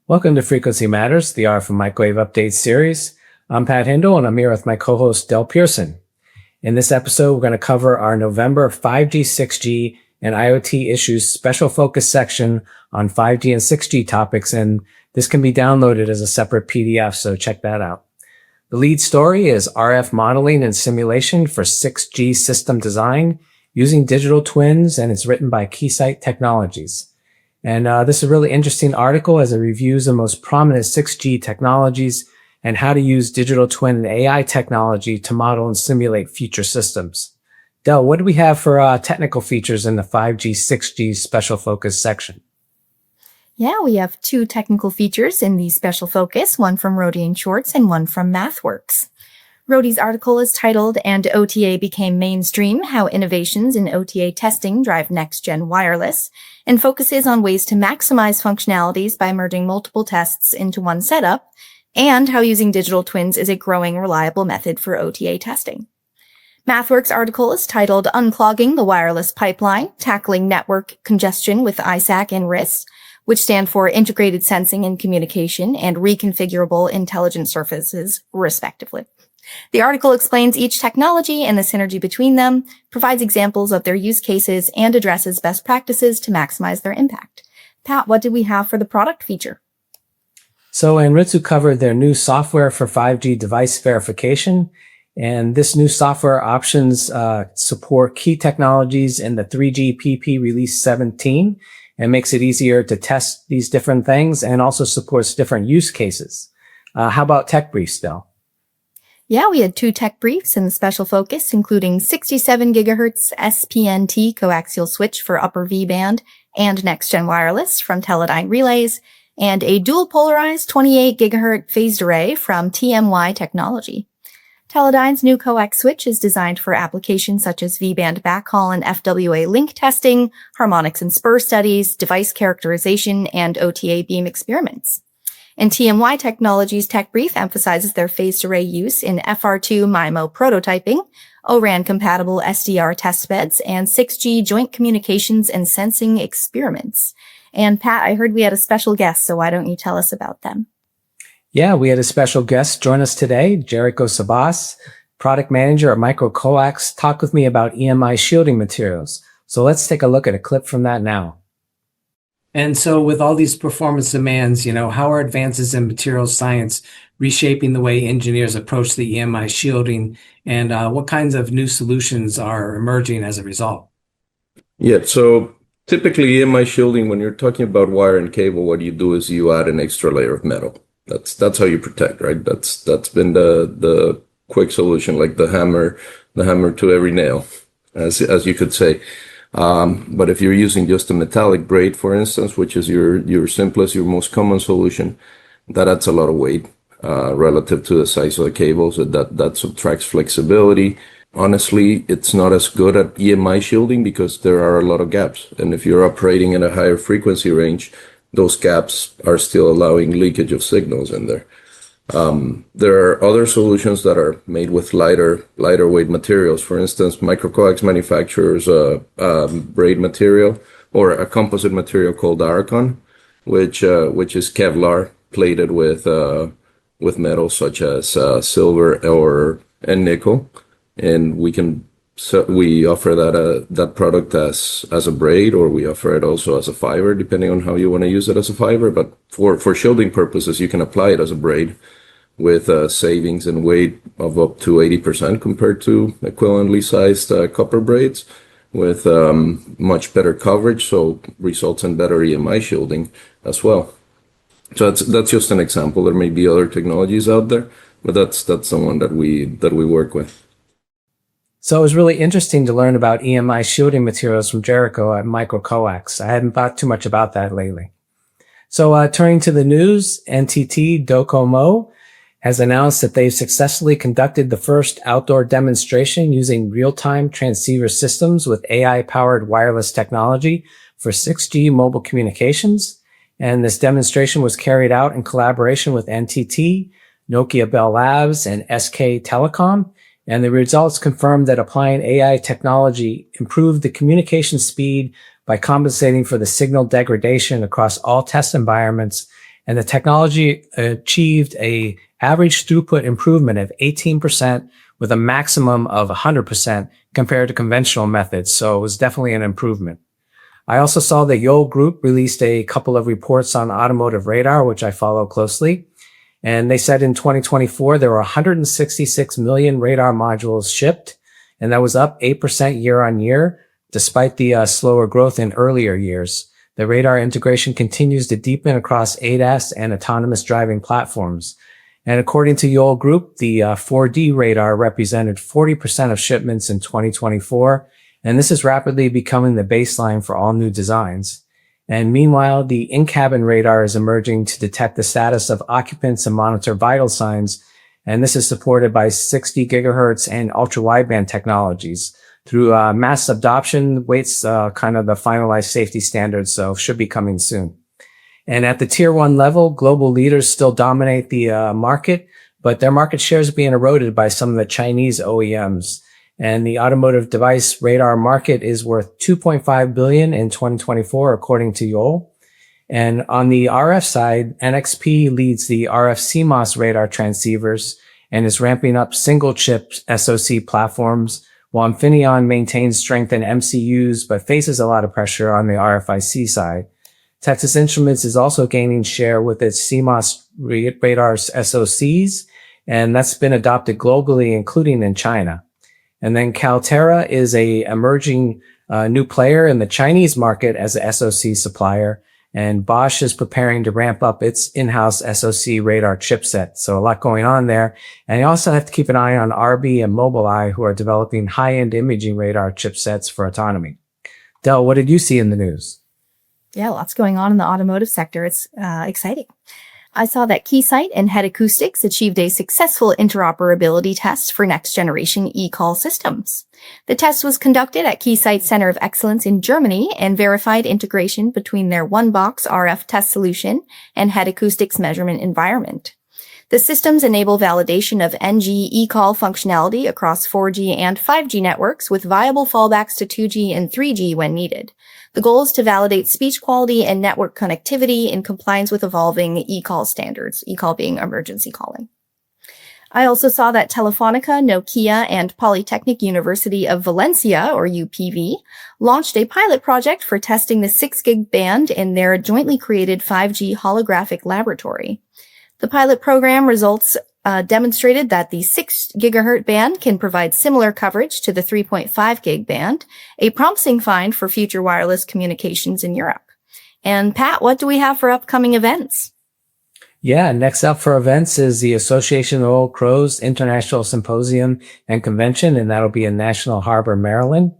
Welcome to Frequency Matters, the RF and Microwave Update series. I'm Pat Hindle, and I'm here with my co-host, Del Pearson. In this episode, we're going to cover our November 5G, 6G, and IoT issues special focus section on 5G and 6G topics, and this can be downloaded as a separate PDF, so check that out. The lead story is RF modeling and simulation for 6G system design using digital twins, and it's written by Keysight Technologies. And this is a really interesting article as it reviews the most prominent 6G technologies and how to use digital twin and AI technology to model and simulate future systems. Del, what do we have for technical features in the 5G, 6G special focus section? Yeah, we have two technical features in the special focus, one from Rody and Schwartz and one from MathWorks. Rody's article is titled, "And OTA Became Mainstream, How Innovations in OTA Testing Drive Next-Gen Wireless," and focuses on ways to maximize functionalities by merging multiple tests into one setup, and how using digital twins is a growing reliable method for OTA testing. MathWorks' article is titled, "Unclogging the Wireless Pipeline, Tackling Network Congestion with ISAC and RIS," which stand for Integrated Sensing and Communication and Reconfigurable Intelligent Surfaces, respectively. The article explains each technology and the synergy between them, provides examples of their use cases, and addresses best practices to maximize their impact. Pat, what did we have for the product feature? So Anritsu covered their new software for 5G device verification, and this new software options support key technologies in the 3GPP Release 17 and makes it easier to test these different things and also supports different use cases. How about tech briefs, Del? Yeah, we had two tech briefs in the special focus, including 67 gigahertz SPNT coaxial switch for upper V-band and next-gen wireless from Teledyne Relays, and a dual polarized 28 gigahertz phased array from TMY Technology. Teledyne's new coax switch is designed for applications such as V-band backhaul and FWA link testing, harmonics and spur studies, device characterization, and OTA beam experiments. And TMY Technology's tech brief emphasizes their phased array use in FR2 MIMO prototyping, ORAN-compatible SDR testbeds, and 6G joint communications and sensing experiments. And Pat, I heard we had a special guest, so why don't you tell us about them? Yeah, we had a special guest join us today, Jericho Sabas, product manager at Micro-Coax, talk with me about EMI shielding materials. So let's take a look at a clip from that now. And so with all these performance demands, how are advances in materials science reshaping the way engineers approach the EMI shielding, and what kinds of new solutions are emerging as a result? Yeah, so typically EMI shielding, when you're talking about wire and cable, what you do is you add an extra layer of metal. That's how you protect, right? That's been the quick solution, like the hammer to every nail, as you could say. But if you're using just a metallic braid, for instance, which is your simplest, your most common solution, that adds a lot of weight relative to the size of the cable, so that subtracts flexibility. Honestly, it's not as good at EMI shielding because there are a lot of gaps. And if you're operating in a higher frequency range, those gaps are still allowing leakage of signals in there. There are other solutions that are made with lighter weight materials. For instance, Micro-Coax manufactures a braid material or a composite material called Aracon, which is Kevlar plated with metals such as silver and nickel, and we offer that product as a braid, or we offer it also as a fiber, depending on how you want to use it as a fiber. But for shielding purposes, you can apply it as a braid, with savings in weight of up to 80% compared to equivalently sized copper braids, with much better coverage, so results in better EMI shielding as well. So that's just an example. There may be other technologies out there, but that's the one that we work with. So it was really interesting to learn about EMI shielding materials from Jericho at Micro-Coax. I hadn't thought too much about that lately. So turning to the news, NTT Docomo has announced that they've successfully conducted the first outdoor demonstration using real-time transceiver systems with AI-powered wireless technology for 6G mobile communications. And this demonstration was carried out in collaboration with NTT, Nokia Bell Labs, and SK Telecom. And the results confirmed that applying AI technology improved the communication speed by compensating for the signal degradation across all test environments and the technology achieved a average throughput improvement of 18% with a maximum of 100% compared to conventional methods. So it was definitely an improvement. I also saw that Yole Group released a couple of reports on automotive radar, which I follow closely. And they said in 2024, there were 166 million radar modules shipped, and that was up 8% year on year, despite the slower growth in earlier years. The radar integration continues to deepen across ADAS and autonomous driving platforms. And according to Yole Group, the 4D radar represented 40% of shipments in 2024, and this is rapidly becoming the baseline for all new designs. And meanwhile, the in-cabin radar is emerging to detect the status of occupants and monitor vital signs, and this is supported by 60 gigahertz and ultra-wideband technologies. Through mass adoption, waits kind of the finalized safety standards, so should be coming soon. And at the tier 1 level, global leaders still dominate the market, but their market shares are being eroded by some of the Chinese OEMs. And the automotive device radar market is worth $2.5 billion in 2024, according to Yole. And on the RF side, NXP leads the RF CMOS radar transceivers and is ramping up single chip SoC platforms, while Infineon maintains strength in MCUs, but faces a lot of pressure on the RFIC side. Texas Instruments is also gaining share with its CMOS radars SoCs, and that's been adopted globally, including in China. And then Caltera is a emerging new player in the Chinese market as a SoC supplier, and Bosch is preparing to ramp up its in-house SoC radar chipset. So a lot going on there. And you also have to keep an eye on RB and Mobileye, who are developing high-end imaging radar chipsets for autonomy. Del, what did you see in the news? Yeah, lots going on in the automotive sector. It's exciting. I saw that Keysight and Head Acoustics achieved a successful interoperability test for next-generation eCall systems. The test was conducted at Keysight Center of Excellence in Germany and verified integration between their one-box RF test solution and Head Acoustics measurement environment. The systems enable validation of NG eCall functionality across 4G and 5G networks with viable fallbacks to 2G and 3G when needed. The goal is to validate speech quality and network connectivity in compliance with evolving eCall standards, eCall being emergency calling. I also saw that Telefonica, Nokia, and Polytechnic University of Valencia, or UPV, launched a pilot project for testing the 6 gig band in their jointly created 5G holographic laboratory. The pilot program results demonstrated that the 6 gigahertz band can provide similar coverage to the 3.5 gig band, a promising find for future wireless communications in Europe. And Pat, what do we have for upcoming events? Yeah, next up for events is the Association of Old Crows International Symposium and Convention, and that'll be in National Harbor, Maryland.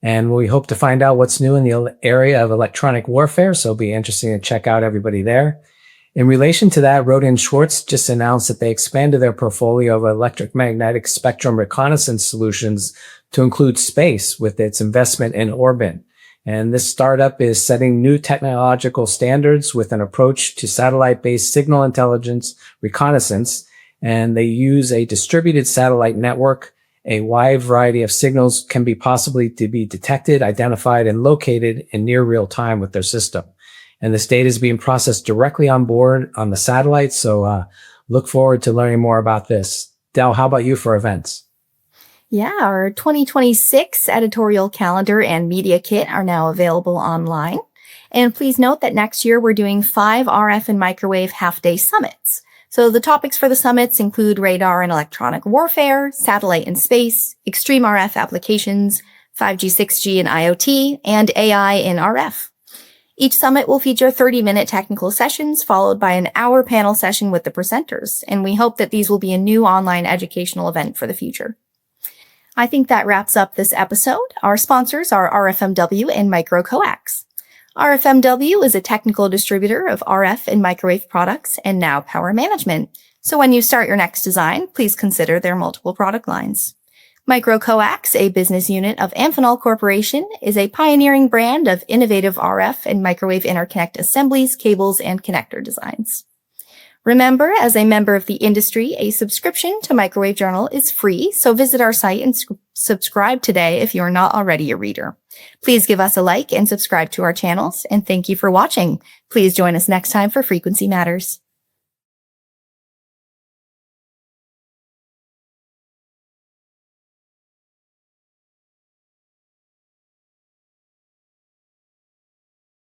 And we hope to find out what's new in the area of electronic warfare, so it'll be interesting to check out everybody there. In relation to that, Rohde & Schwarz just announced that they expanded their portfolio of electromagnetic spectrum reconnaissance solutions to include space with its investment in Orbit. And this startup is setting new technological standards with an approach to satellite-based signal intelligence reconnaissance. And they use a distributed satellite network. A wide variety of signals can be possibly to be detected, identified, and located in near real time with their system. And this data is being processed directly on board on the satellite. So look forward to learning more about this. Del, how about you for events? Yeah, our 2026 editorial calendar and media kit are now available online. And please note that next year we're doing 5 RF and microwave half-day summits. So the topics for the summits include radar and electronic warfare, satellite and space, extreme RF applications, 5G, 6G and IoT, and AI in RF. Each summit will feature 30-minute technical sessions followed by an hour panel session with the presenters, and we hope that these will be a new online educational event for the future. I think that wraps up this episode. Our sponsors are RFMW and Micro-Coax. RFMW is a technical distributor of RF and microwave products and now power management. So when you start your next design, please consider their multiple product lines. Micro-Coax, a business unit of Amphenol Corporation, is a pioneering brand of innovative RF and microwave interconnect assemblies, cables, and connector designs. Remember, as a member of the industry, a subscription to Microwave Journal is free, so visit our site and subscribe today if you're not already a reader. Please give us a like and subscribe to our channels, and thank you for watching. Please join us next time for Frequency Matters.